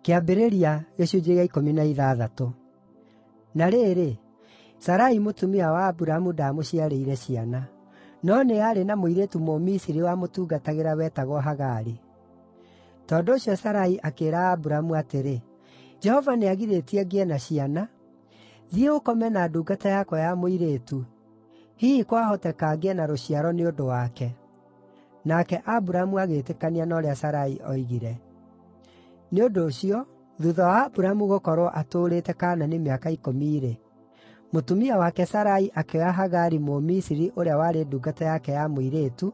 Kĩambĩrĩria gĩcunjĩ gĩa 16. Na rĩrĩ, Sarai mũtumia wa Aburamu ndaamũciarĩire ciana, no nĩ aarĩ na mũirĩtu Mũmisiri wamũtungatagĩra wetagwo Hagari. Tondũ ũcio Sarai akĩĩra Aburamu atĩrĩ, “Jehova nĩagirĩtie ngĩe na ciana. Thiĩ ũkome na ndungata yakwa ya mũirĩtu. Hihi kwahoteka ngĩe na rũciaro nĩ ũndũ wake.” Nake Aburamu agĩĩtĩkania na ũrĩa Sarai oigire. Nĩ ũndũ ũcio, thuutha wa Aburamu gũkorwo atũũrĩte Kaanani mĩaka 10-rĩ, mũtumia wake Sarai akĩoya Hagari Mũmisiri ũrĩa warĩ ndungata yake ya mũirĩtu,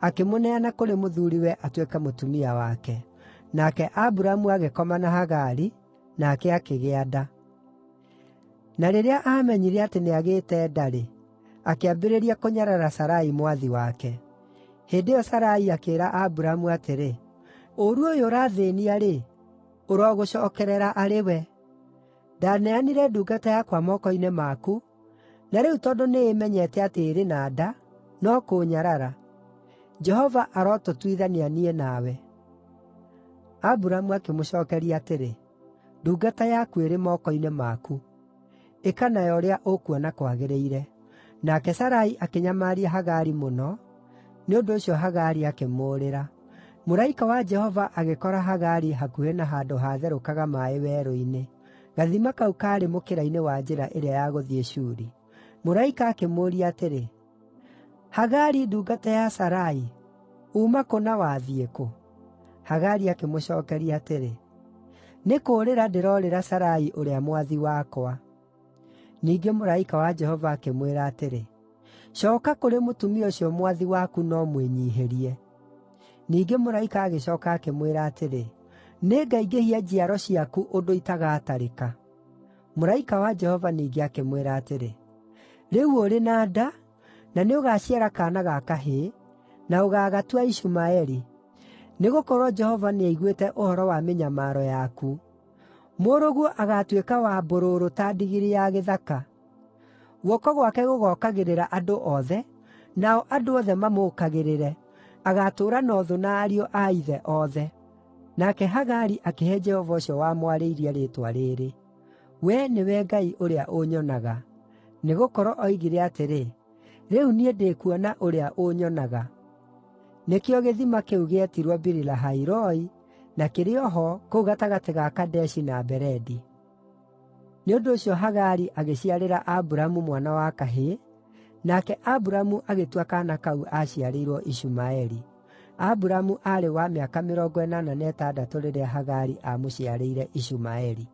akĩmũneana kũrĩ mũthuuriwe atuĩke mũtumia wake. Nake Aburamu agĩkoma na Hagari, nake akĩgĩa nda. Na rĩrĩa aamenyire atĩ nĩagĩĩte nda-rĩ, akĩambĩrĩria kũnyarara Sarai mwathi wake. Hĩndĩ ĩyo Sarai akĩĩra Aburamu atĩrĩ, “Ũũru ũyũ ũrathĩĩnia-rĩ, ũrogũcookerera arĩ we. Ndaneanire ndungata yakwa moko-inĩ maku, na rĩu tondũ nĩĩmenyete atĩ ĩrĩ na nda, no kũnyarara. Jehova arotũtuithania niĩ nawe.” Aburamu akĩmũcookeria atĩrĩ, “Ndungata yaku ĩrĩ moko-inĩ maku. Ĩka nayo ũrĩa ũkuona kwagĩrĩire.” Nake Sarai akĩnyamaria Hagari mũno, nĩ ũndũ ũcio Hagari akĩmũũrĩra. Mũraika wa Jehova agĩkora Hagari hakuhĩ na handũ hatherũkaga maaĩ werũ-inĩ. Gathima kau kaarĩ mũkĩra-inĩ wa njĩra ĩrĩa ya gũthiĩ Shuri. Mũraika akĩmũũria atĩrĩ, “Hagari ndungata ya Sarai, uuma kũ na wathiĩ kũ?” Hagari akĩmũcookeria atĩrĩ, “Nĩ kũũrĩra ndĩroorĩra Sarai ũrĩa mwathi wakwa.” Ningĩ mũraika wa Jehova akĩmwĩra atĩrĩ, “Cooka kũrĩ mũtumia ũcio mwathi waku no mwĩnyiihĩrie.” Ningĩ mũraika agĩcooka akĩmwĩra atĩrĩ, “Nĩngaingĩhia njiaro ciaku ũndũ itagatarĩka.” Mũraika wa Jehova ningĩ akĩmwĩra atĩrĩ, “Rĩu ũrĩ na nda, na nĩũgaciara kaana ga kahĩĩ, na ũgaagatua Ishumaeli, nĩgũkorwo Jehova nĩaiguĩte ũhoro wa mĩnyamaro yaku. Mũrũguo agaatuĩka wa mbũrũrũ ta ndigiri ya gĩthaka. Guoko gwake gũgookagĩrĩra andũ othe, nao andũ othe mamũũkagĩrĩre. Agatũũra na ũthũ na ariũ a ithe othe.” Nake Hagari akĩhe Jehova ũcio wamwarĩirie rĩĩtwa rĩĩrĩ, “Wee nĩwe Ngai ũrĩa ũnyonaga.” Nĩgũkorwo oigire atĩrĩ, “Rĩu niĩ ndĩkuona ũrĩa ũnyonaga.” Nĩkĩo gĩthima kĩu gĩetirwo Biri-Lahai-Roi, na kĩrĩ o ho kũu gatagatĩ ga Kadeshi na Beredi. Nĩ ũndũ ũcio Hagari agĩciarĩra Aburamu mwana wa kahĩĩ, nake Aburamu agĩtua kaana kau aaciarĩirwo Ishumaeli. Aburamu aarĩ wa mĩaka 86 rĩrĩa Hagari aamũciarĩire Ishumaeli.